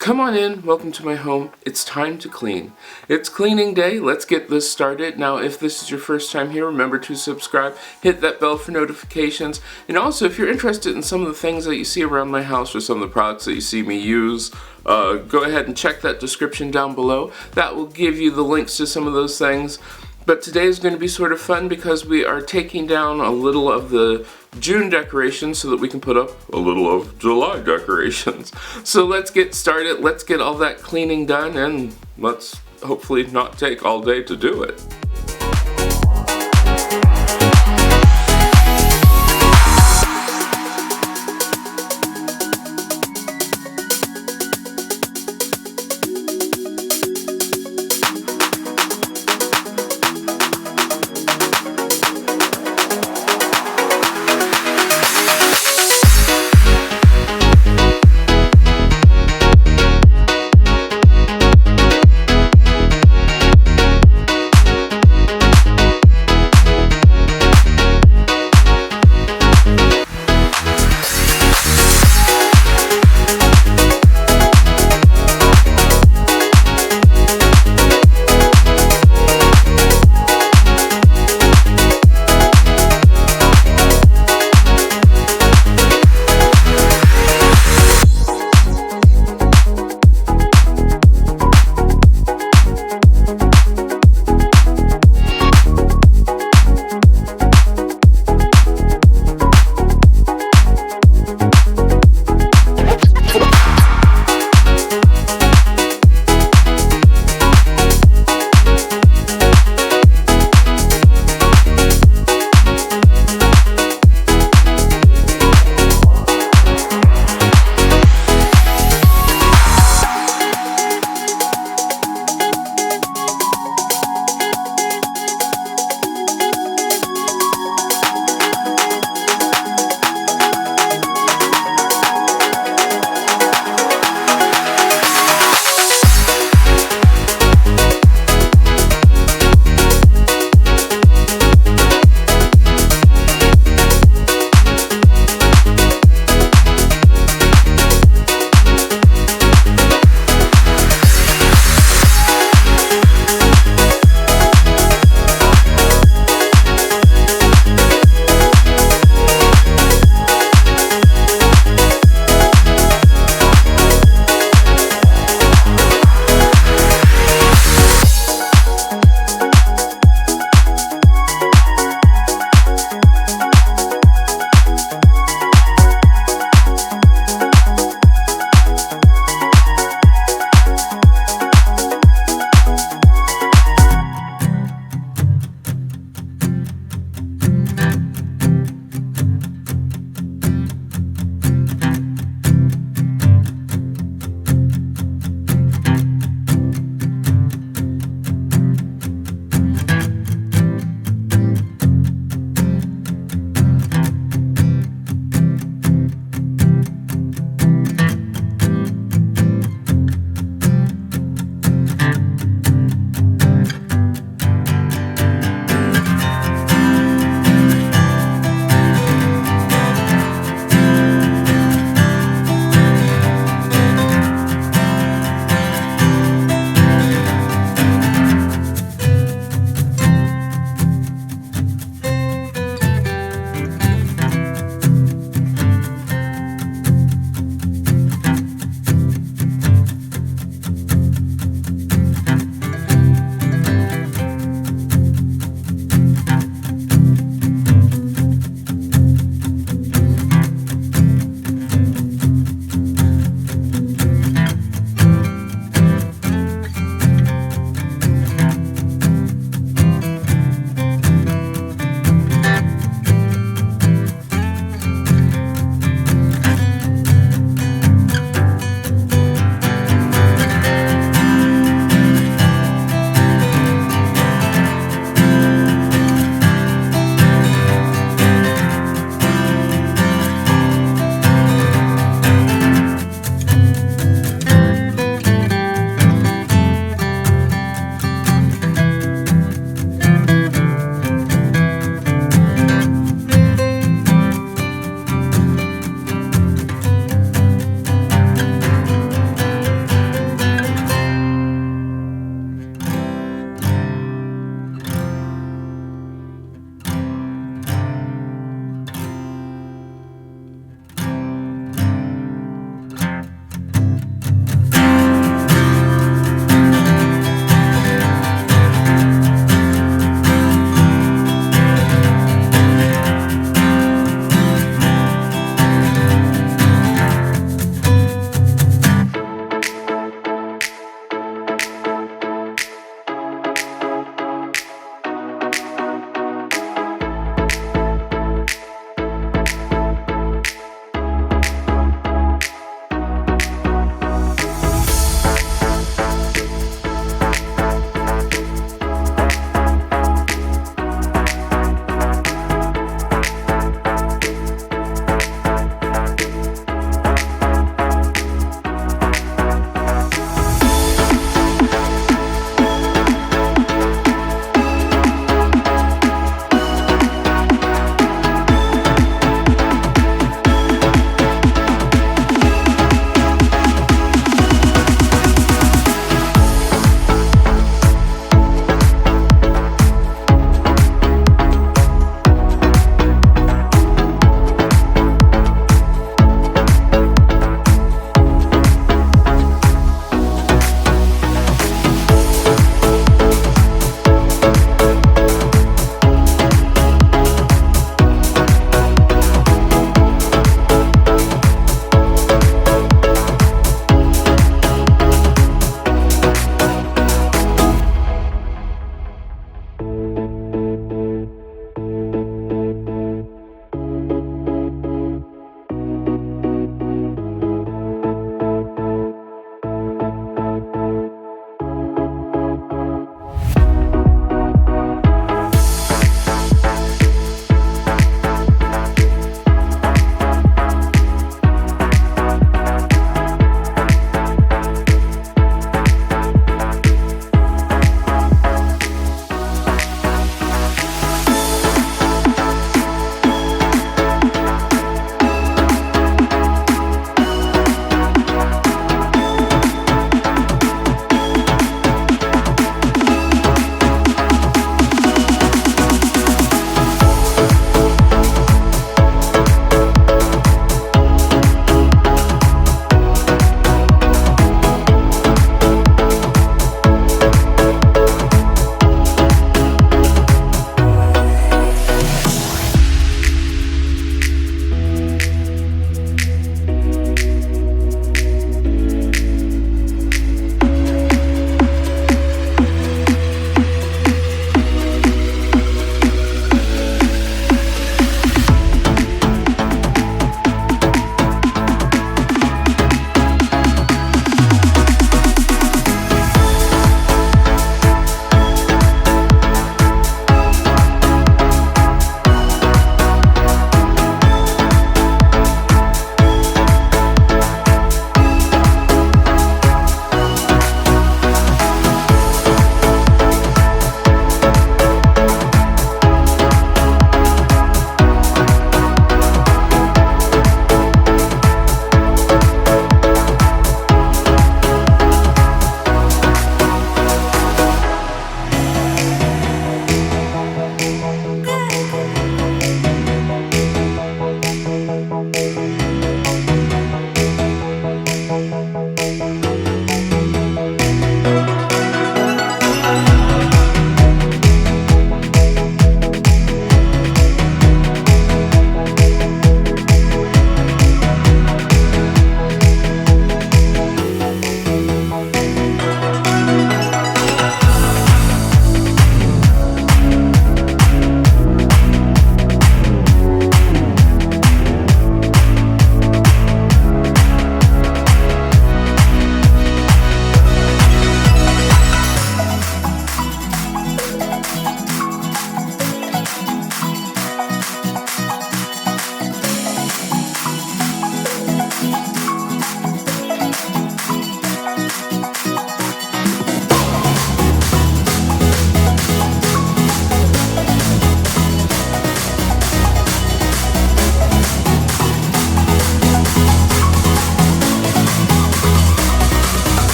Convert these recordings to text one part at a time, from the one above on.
Come on in, welcome to my home. It's time to clean. It's cleaning day, let's get this started. Now, if this is your first time here, remember to subscribe, hit that bell for notifications, and also if you're interested in some of the things that you see around my house or some of the products that you see me use, go ahead and check that description down below. That will give you the links to some of those things. But today is going to be sort of fun because we are taking down a little of the June decorations so that we can put up a little of July decorations. So let's get started, let's get all that cleaning done, and let's hopefully not take all day to do it.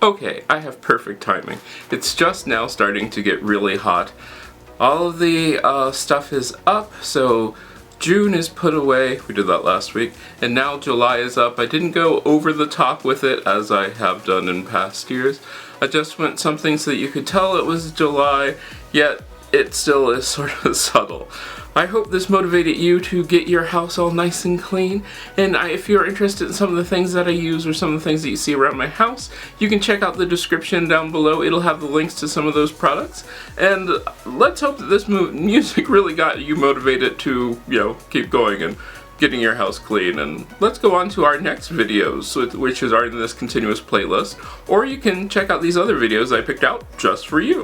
Okay, I have perfect timing. It's just now starting to get really hot. All of the stuff is up, so June is put away. We did that last week. And now July is up. I didn't go over the top with it as I have done in past years. I just went something so that you could tell it was July, yet it still is sort of subtle. I hope this motivated you to get your house all nice and clean, and if you're interested in some of the things that I use or some of the things that you see around my house, you can check out the description down below. It'll have the links to some of those products, and let's hope that this music really got you motivated to, keep going and getting your house clean. And let's go on to our next videos, which are in this continuous playlist, or you can check out these other videos I picked out just for you.